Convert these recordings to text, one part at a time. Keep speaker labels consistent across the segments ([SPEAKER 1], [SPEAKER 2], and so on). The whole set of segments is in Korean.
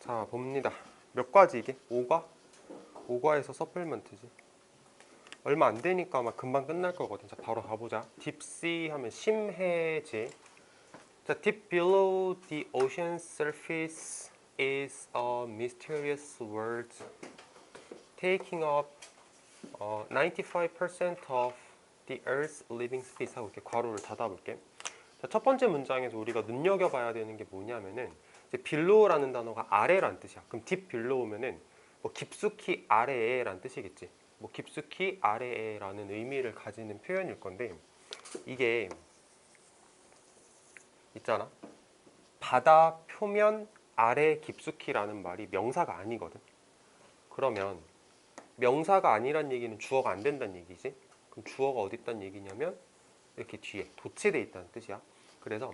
[SPEAKER 1] 자, 봅니다. 몇 과지 이게? 5과? 5과에서 서플먼트지. 얼마 안 되니까 아마 금방 끝날 거거든. 자, 바로 가보자. Deep sea 하면 심해지. 자, deep below the ocean surface is a mysterious world taking up 95% of the Earth's living space 하고 이렇게 괄호를 닫아볼게. 자, 첫 번째 문장에서 우리가 눈여겨봐야 되는 게 뭐냐면은 이제 below라는 단어가 아래란 뜻이야. 그럼 deep below면은 뭐 깊숙이 아래에란 뜻이겠지. 뭐 깊숙이 아래에라는 의미를 가지는 표현일 건데 이게 있잖아. 바다 표면 아래 깊숙이라는 말이 명사가 아니거든. 그러면 명사가 아니란 얘기는 주어가 안 된다는 얘기지. 그럼 주어가 어디 있다는 얘기냐면 이렇게 뒤에 도치돼 있다는 뜻이야. 그래서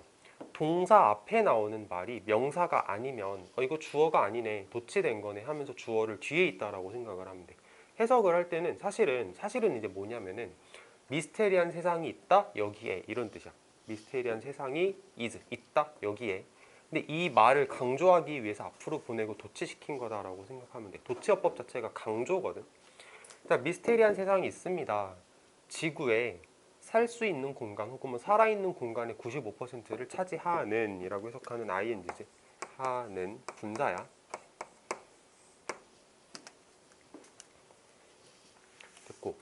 [SPEAKER 1] 동사 앞에 나오는 말이 명사가 아니면 이거 주어가 아니네, 도치된 거네 하면서 주어를 뒤에 있다라고 생각을 하면 돼. 해석을 할 때는 사실은 이제 뭐냐면은 미스테리한 세상이 있다 여기에 이런 뜻이야. 미스테리한 세상이 is 있다 여기에. 근데 이 말을 강조하기 위해서 앞으로 보내고 도치시킨 거다라고 생각하면 돼. 도치어법 자체가 강조거든. 자, 미스테리한 세상이 있습니다. 지구에 살 수 있는 공간 혹은 뭐 살아있는 공간의 95%를 차지하는 이라고 해석하는 ing지. 하는 분사야. 됐고.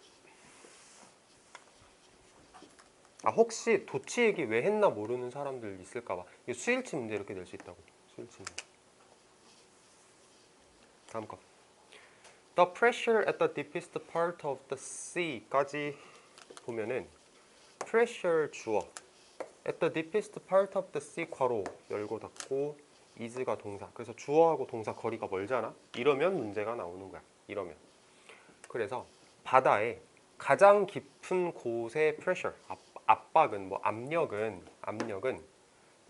[SPEAKER 1] 혹시 도치 얘기 왜 했나 모르는 사람들 있을까봐. 이거 수일치 문제 이렇게 낼 수 있다고. 수일치 문제. 다음 거. The pressure at the deepest part of the sea까지 보면은 pressure 주어, at the deepest part of the sea 괄호 열고 닫고 is가 동사. 그래서 주어하고 동사 거리가 멀잖아. 이러면 문제가 나오는 거야. 이러면. 그래서 바다의 가장 깊은 곳의 pressure, 압박은 뭐 압력은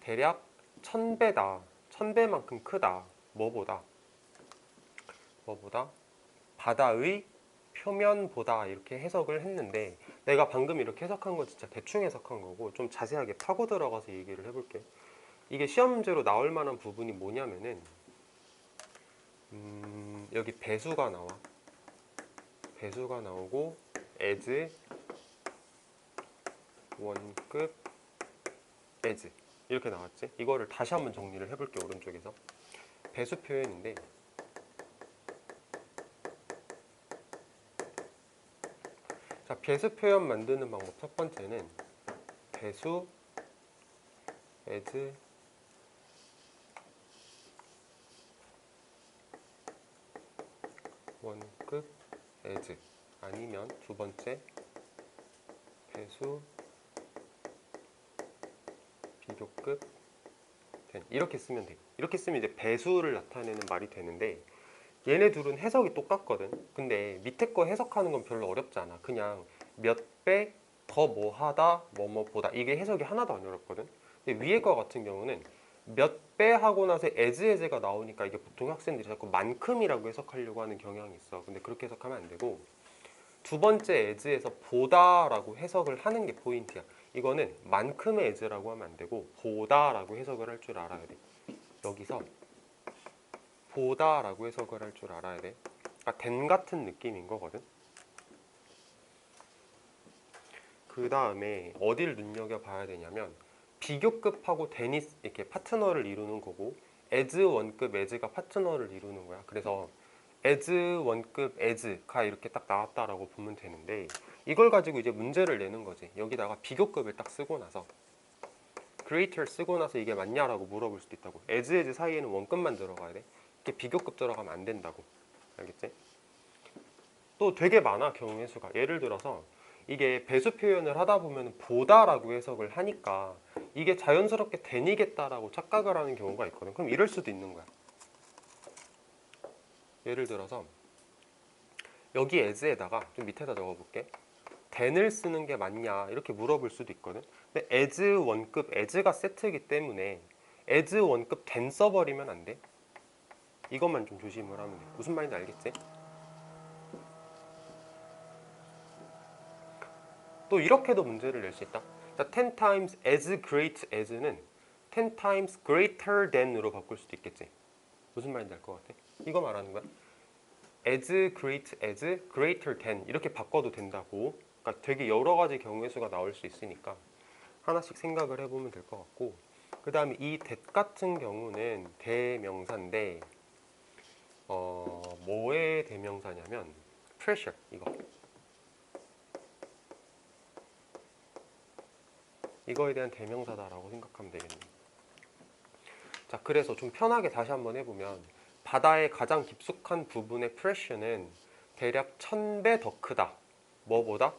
[SPEAKER 1] 대략 1000배다. 1000배만큼 크다. 뭐보다 바다의 표면보다 이렇게 해석을 했는데 내가 방금 이렇게 해석한 건 진짜 대충 해석한 거고 좀 자세하게 파고 들어가서 얘기를 해볼게. 이게 시험 문제로 나올 만한 부분이 뭐냐면은 여기 배수가 나와. 배수가 나오고 as 원급 as 이렇게 나왔지. 이거를 다시 한번 정리를 해볼게. 오른쪽에서 배수 표현인데 자, 배수 표현 만드는 방법 첫 번째는 배수 as 원급 as 아니면 두 번째 배수 비교급 된 이렇게 쓰면 돼. 이렇게 쓰면 이제 배수를 나타내는 말이 되는데 얘네 둘은 해석이 똑같거든. 근데 밑에 거 해석하는 건 별로 어렵지 않아. 그냥 몇 배 더 뭐하다 뭐뭐보다 이게 해석이 하나도 안 어렵거든. 근데 위에 거 같은 경우는 몇 배 하고 나서 as가 나오니까 이게 보통 학생들이 자꾸 만큼이라고 해석하려고 하는 경향이 있어. 근데 그렇게 해석하면 안 되고 두 번째 as에서 보다라고 해석을 하는 게 포인트야. 이거는 만큼의 as라고 하면 안 되고 보다라고 해석을 할 줄 알아야 돼. 여기서 보다라고 해석을 할 줄 알아야 돼. 그러니까 된 같은 느낌인 거거든. 그 다음에 어딜 눈여겨봐야 되냐면 비교급하고 데니스 이렇게 파트너를 이루는 거고 as 원급 as가 파트너를 이루는 거야. 그래서 as 원급 as가 이렇게 딱 나왔다라고 보면 되는데 이걸 가지고 이제 문제를 내는 거지. 여기다가 비교급을 딱 쓰고 나서 greater 쓰고 나서 이게 맞냐라고 물어볼 수도 있다고. as 사이에는 원급만 들어가야 돼. 이렇게 비교급 들어가면 안 된다고. 알겠지? 또 되게 많아 경우의 수가. 예를 들어서 이게 배수 표현을 하다 보면 보다라고 해석을 하니까 이게 자연스럽게 되니겠다라고 착각을 하는 경우가 있거든. 그럼 이럴 수도 있는 거야. 예를 들어서 여기 as에다가 좀 밑에다 적어볼게. then을 쓰는 게 맞냐 이렇게 물어볼 수도 있거든. 근데 as 원급 as가 세트이기 때문에 as 원급 then 써버리면 안 돼. 이것만 좀 조심을 하면 돼. 무슨 말인지 알겠지? 또 이렇게도 문제를 낼 수 있다. 자, 10 times as great as는 10 times greater than으로 바꿀 수도 있겠지. 무슨 말인지 알 것 같아? 이거 말하는 거야. as great as greater than 이렇게 바꿔도 된다고. 그러니까 되게 여러 가지 경우의 수가 나올 수 있으니까 하나씩 생각을 해보면 될 것 같고, 그 다음에 이 that 같은 경우는 대명사인데 뭐의 대명사냐면 pressure, 이거에 대한 대명사다라고 생각하면 되겠네. 자, 그래서 좀 편하게 다시 한번 해보면 바다의 가장 깊숙한 부분의 프레셔는 대략 1000배 더 크다. 뭐보다?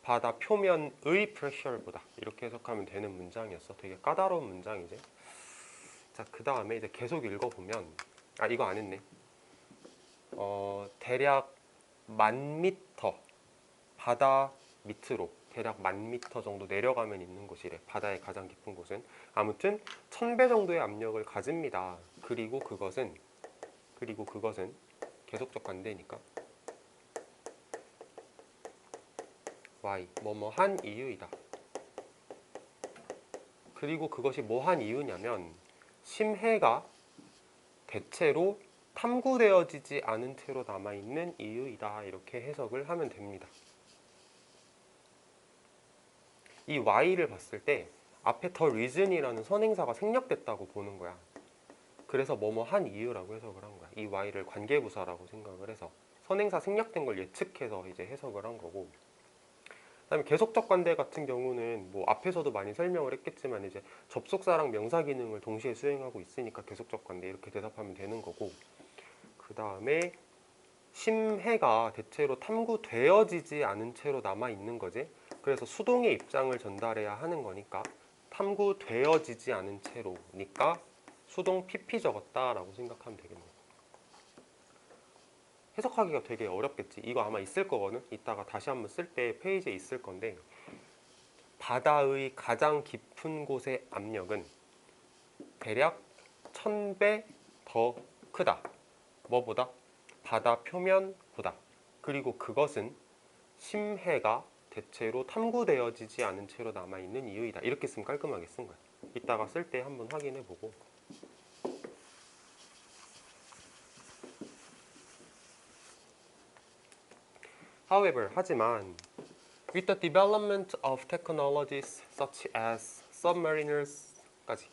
[SPEAKER 1] 바다 표면의 프레셔보다. 이렇게 해석하면 되는 문장이었어. 되게 까다로운 문장이지. 자, 그 다음에 이제 계속 읽어보면, 이거 안 했네. 대략 10,000m 바다 밑으로 대략 10,000m 정도 내려가면 있는 곳이래. 바다의 가장 깊은 곳은. 아무튼 1000배 정도의 압력을 가집니다. 그리고 그것은 계속적 관대니까 why 뭐뭐한 이유이다. 그리고 그것이 뭐한 이유냐면 심해가 대체로 탐구되어지지 않은 채로 남아있는 이유이다. 이렇게 해석을 하면 됩니다. 이 why를 봤을 때 앞에 the reason이라는 선행사가 생략됐다고 보는 거야. 그래서 뭐뭐한 이유라고 해석을 한 거야. 이 why를 관계부사라고 생각을 해서 선행사 생략된 걸 예측해서 이제 해석을 한 거고, 그다음에 계속적 관대 같은 경우는 뭐 앞에서도 많이 설명을 했겠지만 이제 접속사랑 명사 기능을 동시에 수행하고 있으니까 계속적 관대 이렇게 대답하면 되는 거고, 그 다음에 심해가 대체로 탐구되어지지 않은 채로 남아 있는 거지. 그래서 수동의 입장을 전달해야 하는 거니까 탐구되어지지 않은 채로니까 수동 PP 적었다라고 생각하면 되겠네요. 해석하기가 되게 어렵겠지. 이거 아마 있을 거거든. 이따가 다시 한번 쓸 때 페이지에 있을 건데, 바다의 가장 깊은 곳의 압력은 대략 1000배 더 크다. 뭐보다? 바다 표면보다. 그리고 그것은 심해가 대체로 탐구되어지지 않은 채로 남아있는 이유이다. 이렇게 쓰면 깔끔하게 쓴 거야. 이따가 쓸 때 한번 확인해보고. However, 하지만 with the development of technologies such as submariners까지.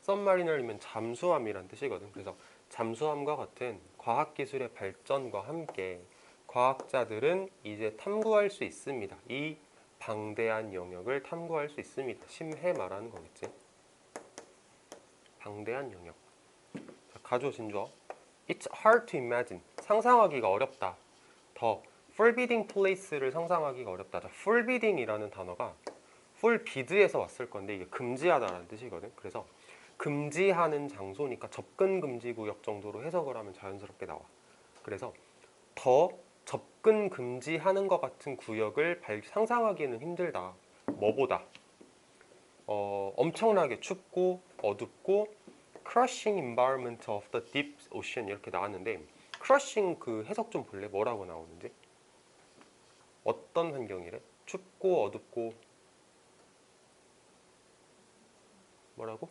[SPEAKER 1] submariner이면 잠수함이란 뜻이거든. 그래서 잠수함과 같은 과학기술의 발전과 함께 과학자들은 이제 탐구할 수 있습니다. 이 방대한 영역을 탐구할 수 있습니다. 심해 말하는 거겠지. 방대한 영역. 자, 가조 진주어. It's hard to imagine. 상상하기가 어렵다. 더 forbidding place를 상상하기가 어렵다. 자, forbidding이라는 단어가 forbidd에서 왔을 건데 이게 금지하다라는 뜻이거든. 그래서 금지하는 장소니까 접근 금지 구역 정도로 해석을 하면 자연스럽게 나와. 그래서 더 접근 금지하는 것 같은 구역을 상상하기는 힘들다. 뭐보다? 엄청나게 춥고 어둡고 crushing environment of the deep ocean 이렇게 나왔는데, crushing 그 해석 좀 볼래? 뭐라고 나오는지? 어떤 환경이래? 춥고 어둡고 뭐라고?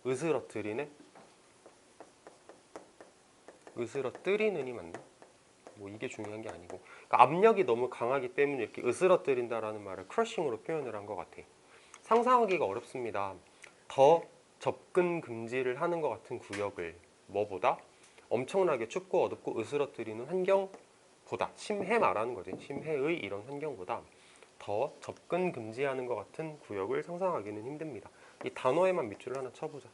[SPEAKER 1] 으스러뜨리네? 으스러뜨리는이 맞나? 뭐 이게 중요한 게 아니고, 그러니까 압력이 너무 강하기 때문에 이렇게 으스러뜨린다라는 말을 크러싱으로 표현을 한 것 같아. 상상하기가 어렵습니다. 더 접근 금지를 하는 것 같은 구역을 뭐보다? 엄청나게 춥고 어둡고 으스러뜨리는 환경보다, 심해 말하는 거지. 심해의 이런 환경보다 더 접근 금지하는 것 같은 구역을 상상하기는 힘듭니다. 이 단어에만 밑줄을 하나 쳐보자.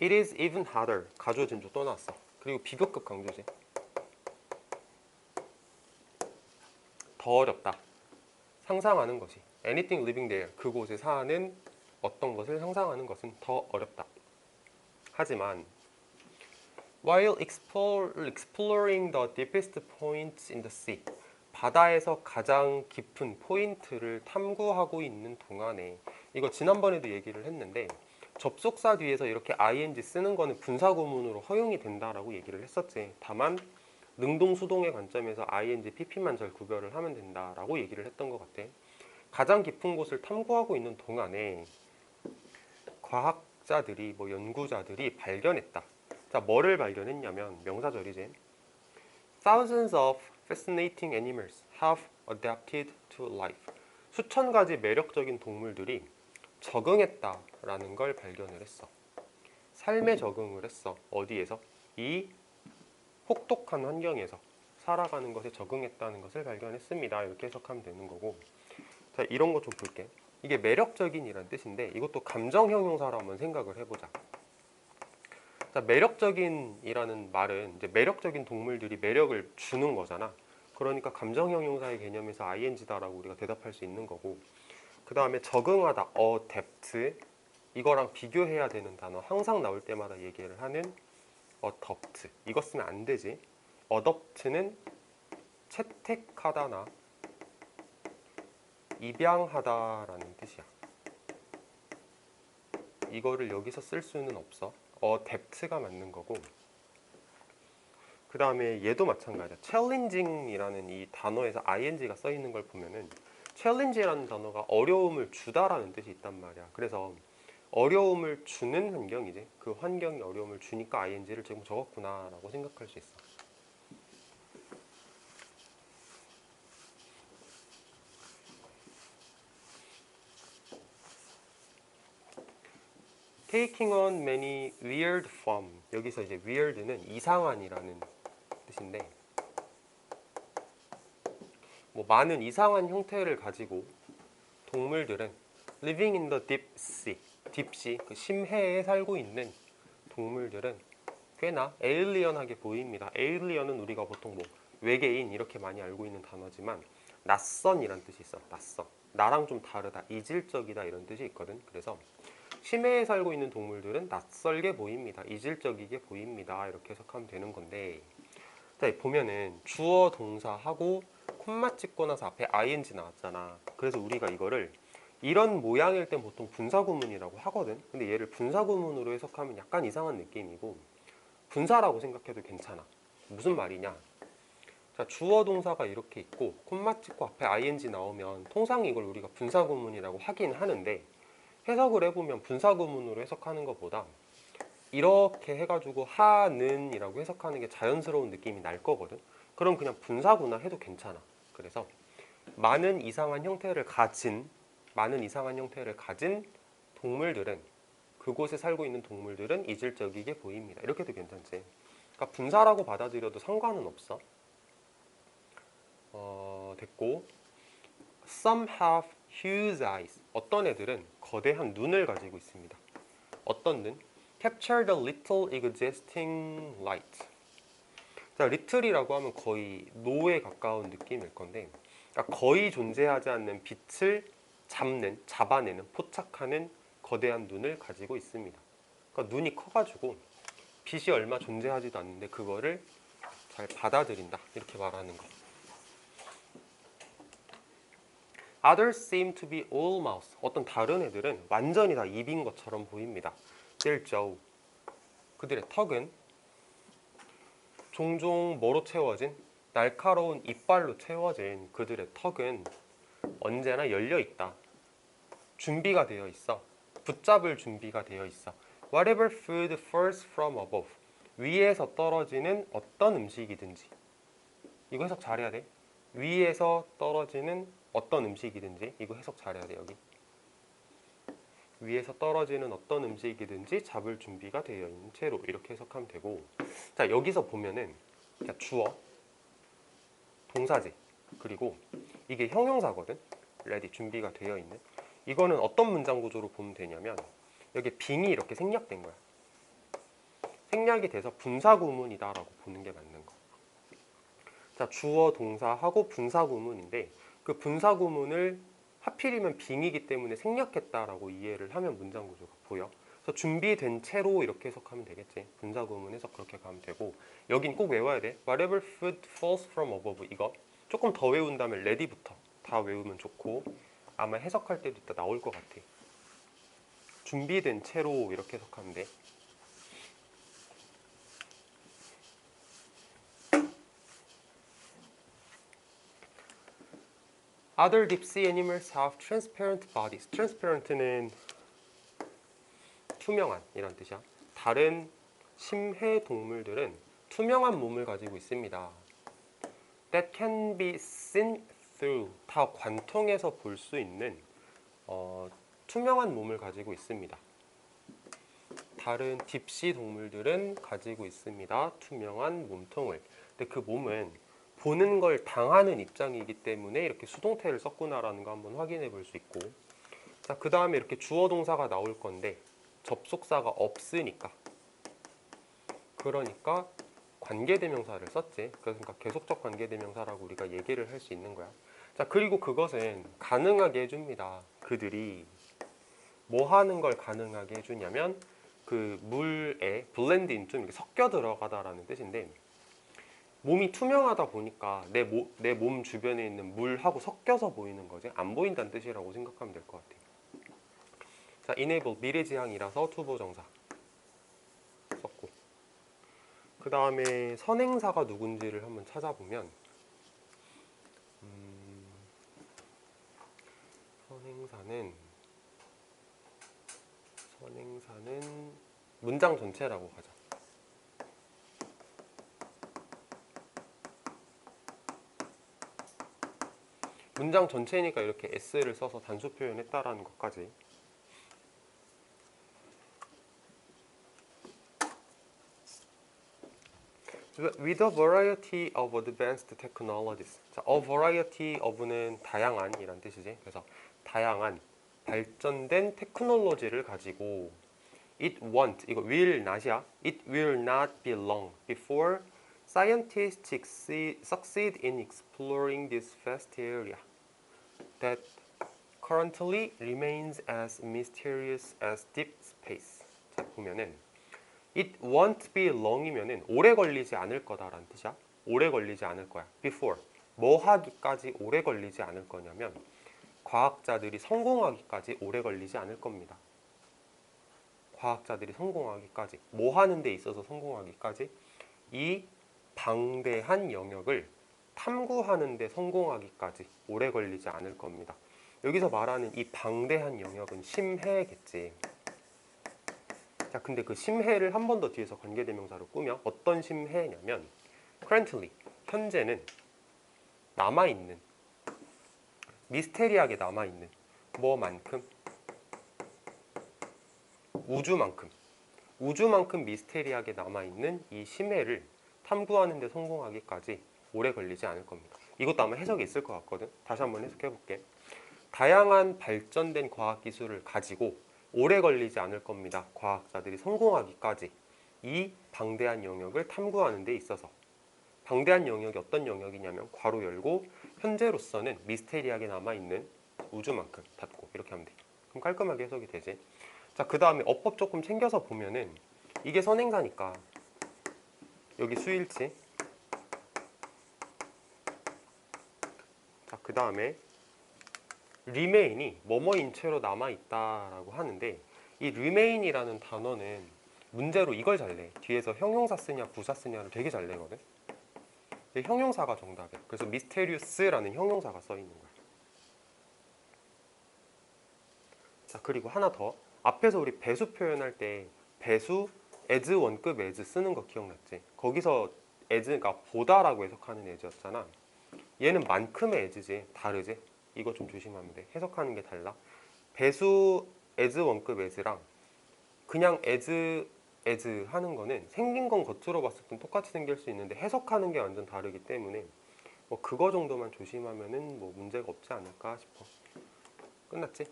[SPEAKER 1] It is even harder. 가조 진조 또 나왔어. 그리고 비교급 강조지. 더 어렵다. 상상하는 것이. Anything living there. 그곳에 사는 어떤 것을 상상하는 것은 더 어렵다. 하지만 while exploring the deepest points in the sea. 바다에서 가장 깊은 포인트를 탐구하고 있는 동안에, 이거 지난번에도 얘기를 했는데 접속사 뒤에서 이렇게 ing 쓰는 거는 분사구문으로 허용이 된다라고 얘기를 했었지. 다만 능동 수동의 관점에서 ing, pp만 잘 구별을 하면 된다라고 얘기를 했던 것 같아. 가장 깊은 곳을 탐구하고 있는 동안에 과학자들이 연구자들이 발견했다. 자, 뭐를 발견했냐면 명사절이지. Thousands of fascinating animals have adapted to life. 수천 가지 매력적인 동물들이 적응했다라는 걸 발견을 했어. 삶에 적응을 했어. 어디에서? 이 혹독한 환경에서 살아가는 것에 적응했다는 것을 발견했습니다. 이렇게 해석하면 되는 거고. 자, 이런 거 좀 볼게. 이게 매력적인이란 뜻인데 이것도 감정 형용사로 한번 생각을 해보자. 자, 매력적인이라는 말은 이제 매력적인 동물들이 매력을 주는 거잖아. 그러니까 감정 형용사의 개념에서 ing다라고 우리가 대답할 수 있는 거고. 그 다음에 적응하다, adapt. 이거랑 비교해야 되는 단어 항상 나올 때마다 얘기를 하는 adopt. 이거 쓰면 안 되지. adopt는 채택하다나 입양하다라는 뜻이야. 이거를 여기서 쓸 수는 없어. adapt가 맞는 거고. 그 다음에 얘도 마찬가지야. challenging이라는 이 단어에서 ing가 써 있는 걸 보면은 challenge라는 단어가 어려움을 주다라는 뜻이 있단 말이야. 그래서 어려움을 주는 환경이지. 그 환경이 어려움을 주니까 ing를 지금 적었구나라고 생각할 수 있어. taking on many weird form. 여기서 이제 weird는 이상한이라는 뜻인데 많은 이상한 형태를 가지고 동물들은 living in the deep sea, 딥시, 그 심해에 살고 있는 동물들은 꽤나 에일리언하게 보입니다. 에일리언은 우리가 보통 외계인 이렇게 많이 알고 있는 단어지만 낯선이란 뜻이 있어. 낯선. 나랑 좀 다르다, 이질적이다 이런 뜻이 있거든. 그래서 심해에 살고 있는 동물들은 낯설게 보입니다. 이질적이게 보입니다. 이렇게 해석하면 되는 건데, 자, 보면은 주어 동사하고 콤마 찍고 나서 앞에 ing 나왔잖아. 그래서 우리가 이거를 이런 모양일 땐 보통 분사구문이라고 하거든. 근데 얘를 분사구문으로 해석하면 약간 이상한 느낌이고 분사라고 생각해도 괜찮아. 무슨 말이냐? 자, 주어 동사가 이렇게 있고 콤마 찍고 앞에 ing 나오면 통상 이걸 우리가 분사구문이라고 하긴 하는데 해석을 해보면 분사구문으로 해석하는 것보다 이렇게 해가지고 하는 이라고 해석하는 게 자연스러운 느낌이 날 거거든. 그럼 그냥 분사구나 해도 괜찮아. 그래서 많은 이상한 형태를 가진 동물들은, 그곳에 살고 있는 동물들은 이질적이게 보입니다. 이렇게 해도 괜찮지. 그러니까 분사라고 받아들여도 상관은 없어. 됐고, some have huge eyes. 어떤 애들은 거대한 눈을 가지고 있습니다. 어떤 눈? capture the little existing light. 자, little이라고 하면 거의 no에 가까운 느낌일 건데, 그러니까 거의 존재하지 않는 빛을 잡아내는, 포착하는 거대한 눈을 가지고 있습니다. 그러니까 눈이 커가지고 빛이 얼마 존재하지도 않는데 그거를 잘 받아들인다, 이렇게 말하는 거. Others seem to be all mouth. 어떤 다른 애들은 완전히 다 입인 것처럼 보입니다. Their jaw. 그들의 턱은 종종 뭐로 채워진? 날카로운 이빨로 채워진 그들의 턱은 언제나 열려 있다. 준비가 되어 있어. 붙잡을 준비가 되어 있어. Whatever food falls from above. 위에서 떨어지는 어떤 음식이든지. 이거 해석 잘해야 돼. 위에서 떨어지는 어떤 음식이든지. 이거 해석 잘해야 돼, 여기. 위에서 떨어지는 어떤 음식이든지 잡을 준비가 되어 있는 채로, 이렇게 해석하면 되고. 자, 여기서 보면은 주어, 동사지, 그리고 이게 형용사거든. ready, 준비가 되어 있는. 이거는 어떤 문장 구조로 보면 되냐면 여기 빙이 이렇게 생략된 거야. 생략이 돼서 분사구문이다라고 보는 게 맞는 거. 자, 주어 동사하고 분사구문인데 그 분사구문을 하필이면 빙이기 때문에 생략했다라고 이해를 하면 문장 구조가 보여. 그래서 준비된 채로 이렇게 해석하면 되겠지. 분사구문 해석 그렇게 가면 되고, 여긴 꼭 외워야 돼. Whatever food falls from above. 이거 조금 더 외운 다음에 ready부터 다 외우면 좋고, 아마 해석할 때도 이따 나올 것 같아. 준비된 채로 이렇게 해석하면 돼. Other deep sea animals have transparent bodies. transparent는 투명한 이란 뜻이야. 다른 심해 동물들은 투명한 몸을 가지고 있습니다. That can be seen through. 다 관통해서 볼 수 있는 투명한 몸을 가지고 있습니다. 다른 딥시 동물들은 가지고 있습니다. 투명한 몸통을. 근데 그 몸은 보는 걸 당하는 입장이기 때문에 이렇게 수동태를 썼구나라는 거 한번 확인해 볼 수 있고, 자, 그 다음에 이렇게 주어 동사가 나올 건데 접속사가 없으니까, 그러니까 관계대명사를 썼지. 그러니까 계속적 관계대명사라고 우리가 얘기를 할 수 있는 거야. 자, 그리고 그것은 가능하게 해줍니다. 그들이 뭐 하는 걸 가능하게 해주냐면 그 물에 블렌드인, 좀 이렇게 섞여 들어가다라는 뜻인데, 몸이 투명하다 보니까 내 몸 주변에 있는 물하고 섞여서 보이는 거지, 안 보인다는 뜻이라고 생각하면 될 것 같아. 자, enable 미래지향이라서 투보정사 썼고, 그 다음에 선행사가 누군지를 한번 찾아보면 선행사는 문장 전체라고 가자. 문장 전체니까 이렇게 s를 써서 단수 표현했다라는 것까지. With a variety of advanced technologies. 자, a variety of는 다양한 이란 뜻이지. 그래서 다양한 발전된 테크놀로지를 가지고 it won't, 이거 will not이야. It will not be long before scientists succeed in exploring this vast area that currently remains as mysterious as deep space. 자, 보면은 It won't be long이면은 오래 걸리지 않을 거다라는 뜻이야. 오래 걸리지 않을 거야. Before, 뭐 하기까지 오래 걸리지 않을 거냐면 과학자들이 성공하기까지 오래 걸리지 않을 겁니다. 과학자들이 성공하기까지, 뭐 하는 데 있어서 성공하기까지, 이 방대한 영역을 탐구하는 데 성공하기까지 오래 걸리지 않을 겁니다. 여기서 말하는 이 방대한 영역은 심해겠지. 자, 근데 그 심해를 한 번 더 뒤에서 관계대명사로 꾸며 어떤 심해냐면 currently, 현재는 남아있는, 미스테리하게 남아있는, 뭐만큼? 우주만큼 미스테리하게 남아있는 이 심해를 탐구하는 데 성공하기까지 오래 걸리지 않을 겁니다. 이것도 아마 해석이 있을 것 같거든. 다시 한번 해석해 볼게. 다양한 발전된 과학기술을 가지고 오래 걸리지 않을 겁니다. 과학자들이 성공하기까지 이 방대한 영역을 탐구하는 데 있어서. 방대한 영역이 어떤 영역이냐면 괄호 열고 현재로서는 미스테리하게 남아있는 우주만큼 닫고, 이렇게 하면 돼. 그럼 깔끔하게 해석이 되지. 자, 그 다음에 어법 조금 챙겨서 보면은 이게 선행사니까 여기 수일치. 자, 그 다음에 remain이 뭐뭐인 채로 남아있다라고 하는데, 이 remain이라는 단어는 문제로 이걸 잘 내. 뒤에서 형용사 쓰냐 부사 쓰냐를 되게 잘 내거든. 근데 형용사가 정답이야. 그래서 mysterious라는 형용사가 써 있는 거야. 자, 그리고 하나 더. 앞에서 우리 배수 표현할 때 배수 as 원급 as 쓰는 거 기억났지? 거기서 as가 보다라고 해석하는 as였잖아. 얘는 만큼의 as지. 다르지? 이거 좀 조심하면 돼. 해석하는 게 달라. 배수 as 원급 as랑 그냥 as 하는 거는 생긴 건 겉으로 봤을 땐 똑같이 생길 수 있는데 해석하는 게 완전 다르기 때문에 뭐 그거 정도만 조심하면은 뭐 문제가 없지 않을까 싶어. 끝났지?